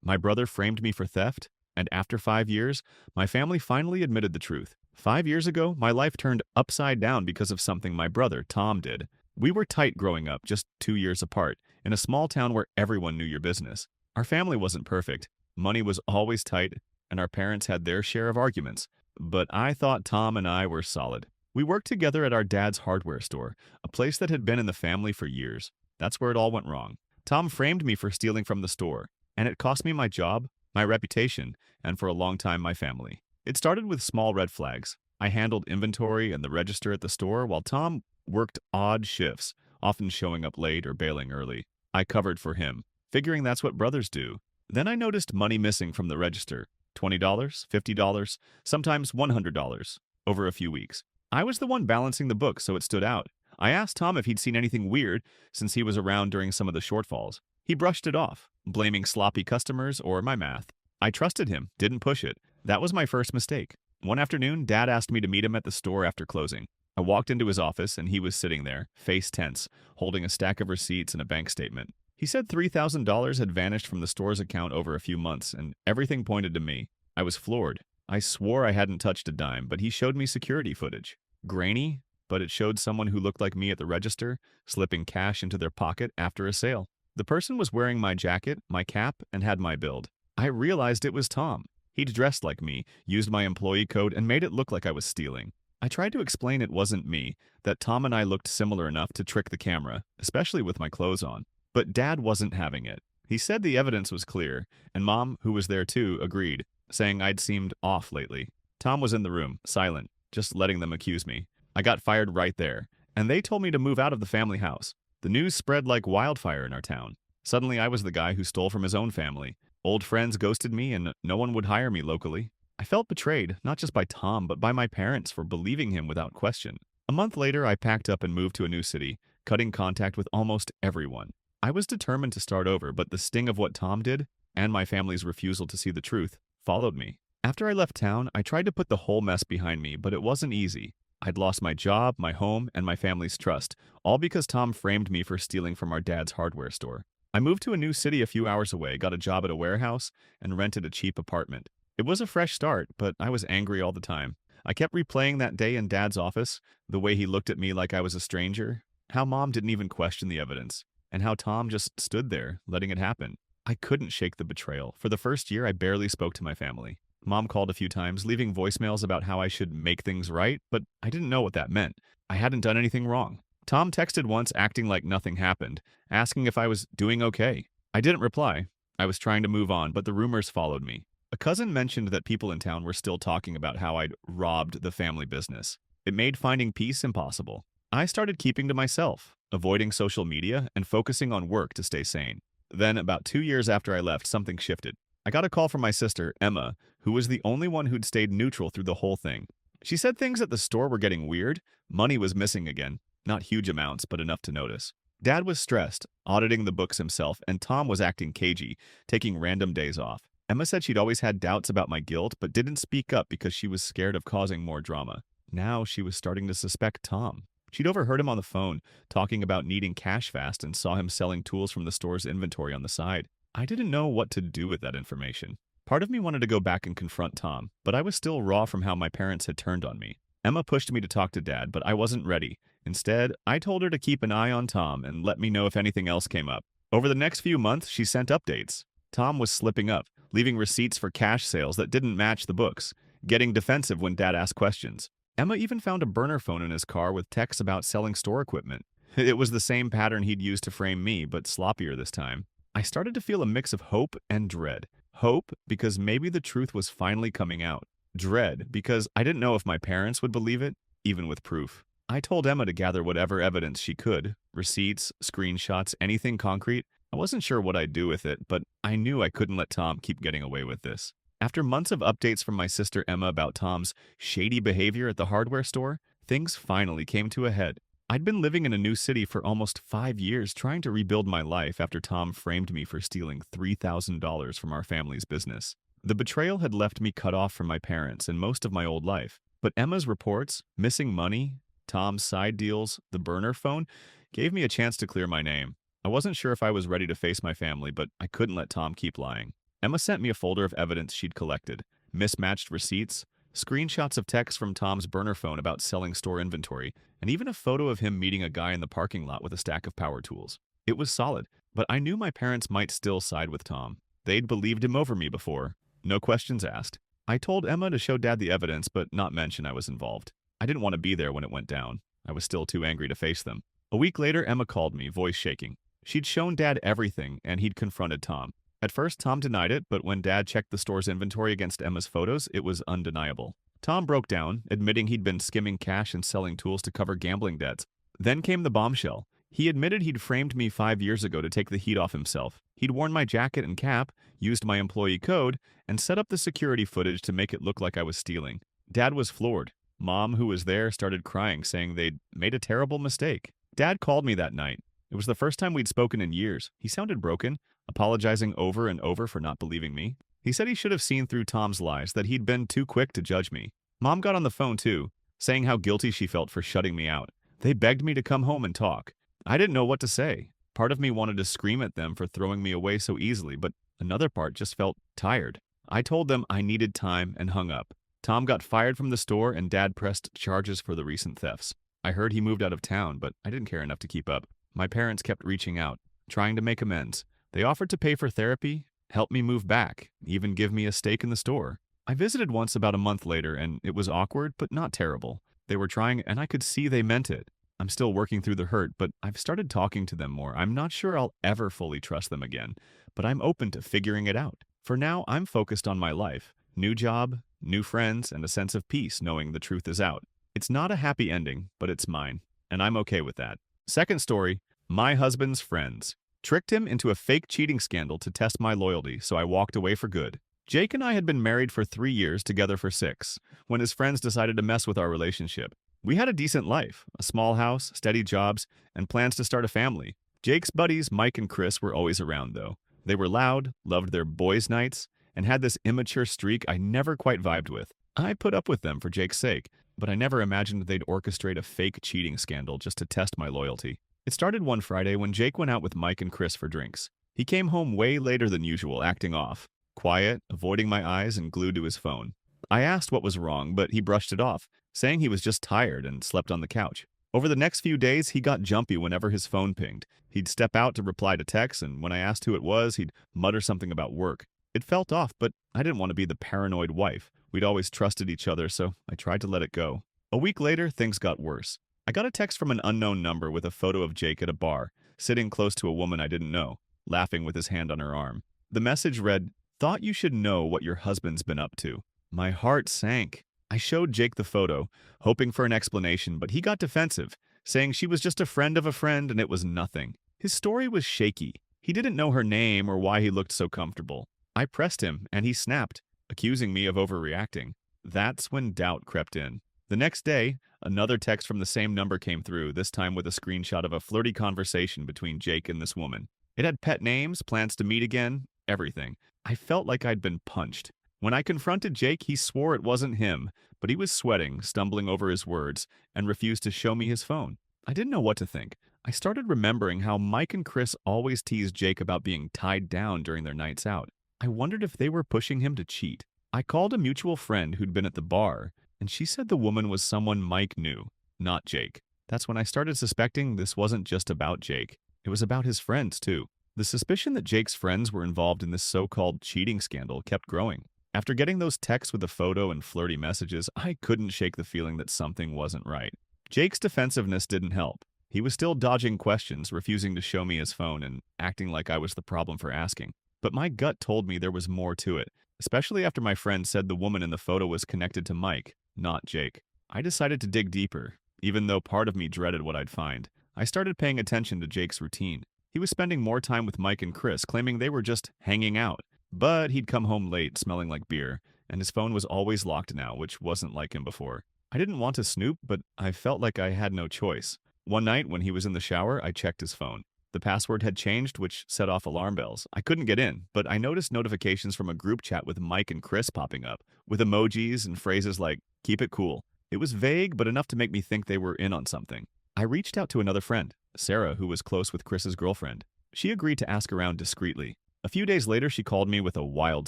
My brother framed me for theft, and after 5 years, my family finally admitted the truth. 5 years ago, my life turned upside down because of something my brother, Tom, did. We were tight growing up, just 2 years apart, in a small town where everyone knew your business. Our family wasn't perfect. Money was always tight, and our parents had their share of arguments. But I thought Tom and I were solid. We worked together at our dad's hardware store, a place that had been in the family for years. That's where it all went wrong. Tom framed me for stealing from the store, and it cost me my job, my reputation, and for a long time my family. It started with small red flags. I handled inventory and the register at the store while Tom worked odd shifts, often showing up late or bailing early. I covered for him, figuring that's what brothers do. Then I noticed money missing from the register. $20, $50, sometimes $100 over a few weeks. I was the one balancing the book, so it stood out. I asked Tom if he'd seen anything weird since he was around during some of the shortfalls. He brushed it off, blaming sloppy customers or my math. I trusted him, didn't push it. That was my first mistake. One afternoon, Dad asked me to meet him at the store after closing. I walked into his office and he was sitting there, face tense, holding a stack of receipts and a bank statement. He said $3,000 had vanished from the store's account over a few months, and everything pointed to me. I was floored. I swore I hadn't touched a dime, but he showed me security footage. Grainy, but it showed someone who looked like me at the register, slipping cash into their pocket after a sale. The person was wearing my jacket, my cap, and had my build. I realized it was Tom. He'd dressed like me, used my employee code, and made it look like I was stealing. I tried to explain it wasn't me, that Tom and I looked similar enough to trick the camera, especially with my clothes on. But Dad wasn't having it. He said the evidence was clear, and Mom, who was there too, agreed, saying I'd seemed off lately. Tom was in the room, silent, just letting them accuse me. I got fired right there, and they told me to move out of the family house. The news spread like wildfire in our town. Suddenly I was the guy who stole from his own family. Old friends ghosted me, and no one would hire me locally. I felt betrayed, not just by Tom, but by my parents for believing him without question. A month later, I packed up and moved to a new city, cutting contact with almost everyone. I was determined to start over, but the sting of what Tom did, and my family's refusal to see the truth, followed me. After I left town, I tried to put the whole mess behind me, but it wasn't easy. I'd lost my job, my home, and my family's trust, all because Tom framed me for stealing from our dad's hardware store. I moved to a new city a few hours away, got a job at a warehouse, and rented a cheap apartment. It was a fresh start, but I was angry all the time. I kept replaying that day in Dad's office, the way he looked at me like I was a stranger, how Mom didn't even question the evidence, and how Tom just stood there, letting it happen. I couldn't shake the betrayal. For the first year, I barely spoke to my family. Mom called a few times, leaving voicemails about how I should make things right, but I didn't know what that meant. I hadn't done anything wrong. Tom texted once, acting like nothing happened, asking if I was doing okay. I didn't reply. I was trying to move on, but the rumors followed me. A cousin mentioned that people in town were still talking about how I'd robbed the family business. It made finding peace impossible. I started keeping to myself, avoiding social media, and focusing on work to stay sane. Then, about 2 years after I left, something shifted. I got a call from my sister, Emma, who was the only one who'd stayed neutral through the whole thing. She said things at the store were getting weird. Money was missing again. Not huge amounts, but enough to notice. Dad was stressed, auditing the books himself, and Tom was acting cagey, taking random days off. Emma said she'd always had doubts about my guilt, but didn't speak up because she was scared of causing more drama. Now she was starting to suspect Tom. She'd overheard him on the phone, talking about needing cash fast, and saw him selling tools from the store's inventory on the side. I didn't know what to do with that information. Part of me wanted to go back and confront Tom, but I was still raw from how my parents had turned on me. Emma pushed me to talk to Dad, but I wasn't ready. Instead, I told her to keep an eye on Tom and let me know if anything else came up. Over the next few months, she sent updates. Tom was slipping up, leaving receipts for cash sales that didn't match the books, getting defensive when Dad asked questions. Emma even found a burner phone in his car with texts about selling store equipment. It was the same pattern he'd used to frame me, but sloppier this time. I started to feel a mix of hope and dread. Hope because maybe the truth was finally coming out. Dread because I didn't know if my parents would believe it, even with proof. I told Emma to gather whatever evidence she could, receipts, screenshots, anything concrete. I wasn't sure what I'd do with it, but I knew I couldn't let Tom keep getting away with this. After months of updates from my sister Emma about Tom's shady behavior at the hardware store, things finally came to a head. I'd been living in a new city for almost 5 years trying to rebuild my life after Tom framed me for stealing $3,000 from our family's business. The betrayal had left me cut off from my parents and most of my old life, but Emma's reports, missing money, Tom's side deals, the burner phone, gave me a chance to clear my name. I wasn't sure if I was ready to face my family, but I couldn't let Tom keep lying. Emma sent me a folder of evidence she'd collected, mismatched receipts, screenshots of texts from Tom's burner phone about selling store inventory, and even a photo of him meeting a guy in the parking lot with a stack of power tools. It was solid, but I knew my parents might still side with Tom. They'd believed him over me before. No questions asked. I told Emma to show Dad the evidence, but not mention I was involved. I didn't want to be there when it went down. I was still too angry to face them. A week later, Emma called me, voice shaking. She'd shown Dad everything, and he'd confronted Tom. At first, Tom denied it, but when Dad checked the store's inventory against Emma's photos, it was undeniable. Tom broke down, admitting he'd been skimming cash and selling tools to cover gambling debts. Then came the bombshell. He admitted he'd framed me 5 years ago to take the heat off himself. He'd worn my jacket and cap, used my employee code, and set up the security footage to make it look like I was stealing. Dad was floored. Mom, who was there, started crying, saying they'd made a terrible mistake. Dad called me that night. It was the first time we'd spoken in years. He sounded broken, apologizing over and over for not believing me. He said he should have seen through Tom's lies, that he'd been too quick to judge me. Mom got on the phone too, saying how guilty she felt for shutting me out. They begged me to come home and talk. I didn't know what to say. Part of me wanted to scream at them for throwing me away so easily, but another part just felt tired. I told them I needed time and hung up. Tom got fired from the store and Dad pressed charges for the recent thefts. I heard he moved out of town, but I didn't care enough to keep up. My parents kept reaching out, trying to make amends. They offered to pay for therapy, help me move back, even give me a stake in the store. I visited once about a month later, and it was awkward, but not terrible. They were trying, and I could see they meant it. I'm still working through the hurt, but I've started talking to them more. I'm not sure I'll ever fully trust them again, but I'm open to figuring it out. For now, I'm focused on my life. New job, new friends, and a sense of peace knowing the truth is out. It's not a happy ending, but it's mine, and I'm okay with that. Second story, my husband's friends. Tricked him into a fake cheating scandal to test my loyalty, so I walked away for good. Jake and I had been married for 3 years, together for 6, when his friends decided to mess with our relationship. We had a decent life, a small house, steady jobs, and plans to start a family. Jake's buddies, Mike and Chris, were always around, though. They were loud, loved their boys' nights, and had this immature streak I never quite vibed with. I put up with them for Jake's sake, but I never imagined they'd orchestrate a fake cheating scandal just to test my loyalty. It started one Friday when Jake went out with Mike and Chris for drinks. He came home way later than usual, acting off. Quiet, avoiding my eyes, and glued to his phone. I asked what was wrong, but he brushed it off, saying he was just tired and slept on the couch. Over the next few days, he got jumpy whenever his phone pinged. He'd step out to reply to texts, and when I asked who it was, he'd mutter something about work. It felt off, but I didn't want to be the paranoid wife. We'd always trusted each other, so I tried to let it go. A week later, things got worse. I got a text from an unknown number with a photo of Jake at a bar, sitting close to a woman I didn't know, laughing with his hand on her arm. The message read, "Thought you should know what your husband's been up to." My heart sank. I showed Jake the photo, hoping for an explanation, but he got defensive, saying she was just a friend of a friend and it was nothing. His story was shaky. He didn't know her name or why he looked so comfortable. I pressed him, and he snapped, accusing me of overreacting. That's when doubt crept in. The next day, another text from the same number came through, this time with a screenshot of a flirty conversation between Jake and this woman. It had pet names, plans to meet again, everything. I felt like I'd been punched. When I confronted Jake, he swore it wasn't him, but he was sweating, stumbling over his words, and refused to show me his phone. I didn't know what to think. I started remembering how Mike and Chris always teased Jake about being tied down during their nights out. I wondered if they were pushing him to cheat. I called a mutual friend who'd been at the bar, and she said the woman was someone Mike knew, not Jake. That's when I started suspecting this wasn't just about Jake. It was about his friends, too. The suspicion that Jake's friends were involved in this so-called cheating scandal kept growing. After getting those texts with a photo and flirty messages, I couldn't shake the feeling that something wasn't right. Jake's defensiveness didn't help. He was still dodging questions, refusing to show me his phone, and acting like I was the problem for asking. But my gut told me there was more to it, especially after my friend said the woman in the photo was connected to Mike, not Jake. I decided to dig deeper, even though part of me dreaded what I'd find. I started paying attention to Jake's routine. He was spending more time with Mike and Chris, claiming they were just hanging out. But he'd come home late, smelling like beer, and his phone was always locked now, which wasn't like him before. I didn't want to snoop, but I felt like I had no choice. One night, when he was in the shower, I checked his phone. The password had changed, which set off alarm bells. I couldn't get in, but I noticed notifications from a group chat with Mike and Chris popping up, with emojis and phrases like, "Keep it cool." It was vague, but enough to make me think they were in on something. I reached out to another friend, Sarah, who was close with Chris's girlfriend. She agreed to ask around discreetly. A few days later, she called me with a wild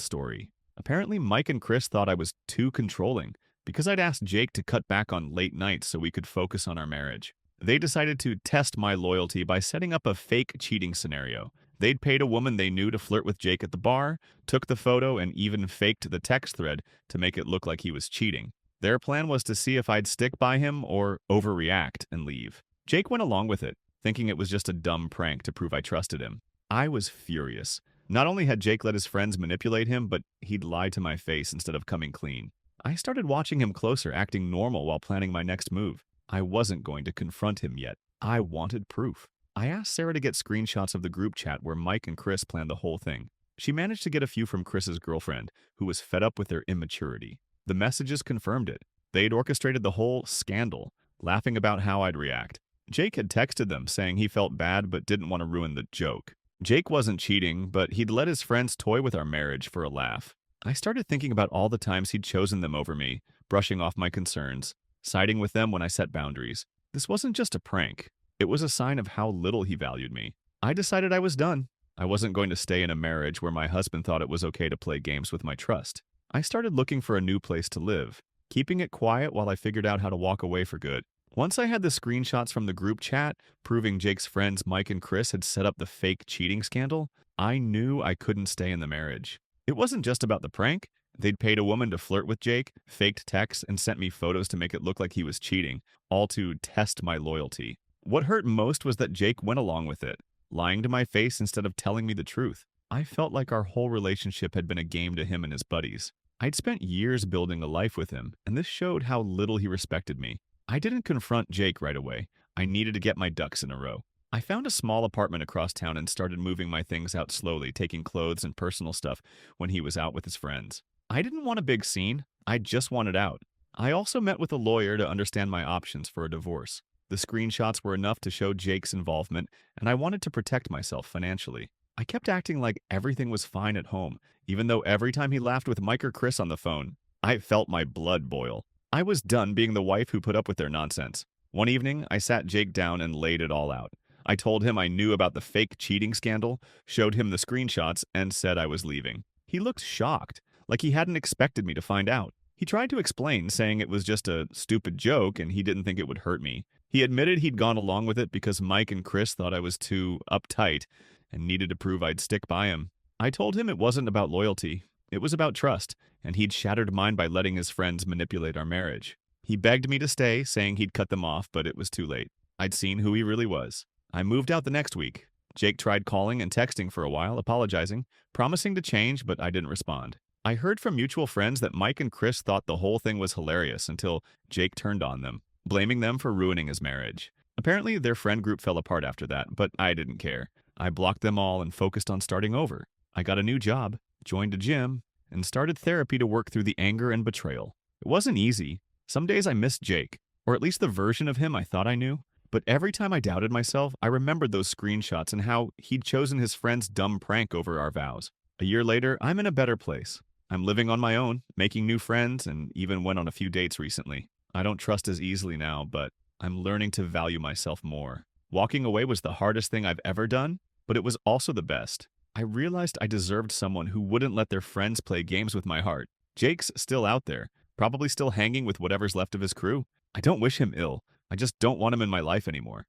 story. Apparently, Mike and Chris thought I was too controlling because I'd asked Jake to cut back on late nights so we could focus on our marriage. They decided to test my loyalty by setting up a fake cheating scenario. They'd paid a woman they knew to flirt with Jake at the bar, took the photo, and even faked the text thread to make it look like he was cheating. Their plan was to see if I'd stick by him or overreact and leave. Jake went along with it, thinking it was just a dumb prank to prove I trusted him. I was furious. Not only had Jake let his friends manipulate him, but he'd lied to my face instead of coming clean. I started watching him closer, acting normal while planning my next move. I wasn't going to confront him yet. I wanted proof. I asked Sarah to get screenshots of the group chat where Mike and Chris planned the whole thing. She managed to get a few from Chris's girlfriend, who was fed up with their immaturity. The messages confirmed it. They'd orchestrated the whole scandal, laughing about how I'd react. Jake had texted them saying he felt bad but didn't want to ruin the joke. Jake wasn't cheating, but he'd let his friends toy with our marriage for a laugh. I started thinking about all the times he'd chosen them over me, brushing off my concerns, siding with them when I set boundaries. This wasn't just a prank. It was a sign of how little he valued me. I decided I was done. I wasn't going to stay in a marriage where my husband thought it was okay to play games with my trust. I started looking for a new place to live, keeping it quiet while I figured out how to walk away for good. Once I had the screenshots from the group chat proving Jake's friends Mike and Chris had set up the fake cheating scandal, I knew I couldn't stay in the marriage. It wasn't just about the prank. They'd paid a woman to flirt with Jake, faked texts, and sent me photos to make it look like he was cheating, all to test my loyalty. What hurt most was that Jake went along with it, lying to my face instead of telling me the truth. I felt like our whole relationship had been a game to him and his buddies. I'd spent years building a life with him, and this showed how little he respected me. I didn't confront Jake right away. I needed to get my ducks in a row. I found a small apartment across town and started moving my things out slowly, taking clothes and personal stuff when he was out with his friends. I didn't want a big scene. I just wanted out. I also met with a lawyer to understand my options for a divorce. The screenshots were enough to show Jake's involvement, and I wanted to protect myself financially. I kept acting like everything was fine at home, even though every time he laughed with Mike or Chris on the phone, I felt my blood boil. I was done being the wife who put up with their nonsense. One evening, I sat Jake down and laid it all out. I told him I knew about the fake cheating scandal, showed him the screenshots, and said I was leaving. He looked shocked, like he hadn't expected me to find out. He tried to explain, saying it was just a stupid joke and he didn't think it would hurt me. He admitted he'd gone along with it because Mike and Chris thought I was too uptight and needed to prove I'd stick by him. I told him it wasn't about loyalty. It was about trust, and he'd shattered mine by letting his friends manipulate our marriage. He begged me to stay, saying he'd cut them off, but it was too late. I'd seen who he really was. I moved out the next week. Jake tried calling and texting for a while, apologizing, promising to change, but I didn't respond. I heard from mutual friends that Mike and Chris thought the whole thing was hilarious until Jake turned on them, blaming them for ruining his marriage. Apparently, their friend group fell apart after that, but I didn't care. I blocked them all and focused on starting over. I got a new job, joined a gym, and started therapy to work through the anger and betrayal. It wasn't easy. Some days I missed Jake, or at least the version of him I thought I knew. But every time I doubted myself, I remembered those screenshots and how he'd chosen his friend's dumb prank over our vows. A year later, I'm in a better place. I'm living on my own, making new friends, and even went on a few dates recently. I don't trust as easily now, but I'm learning to value myself more. Walking away was the hardest thing I've ever done, but it was also the best. I realized I deserved someone who wouldn't let their friends play games with my heart. Jake's still out there, probably still hanging with whatever's left of his crew. I don't wish him ill. I just don't want him in my life anymore.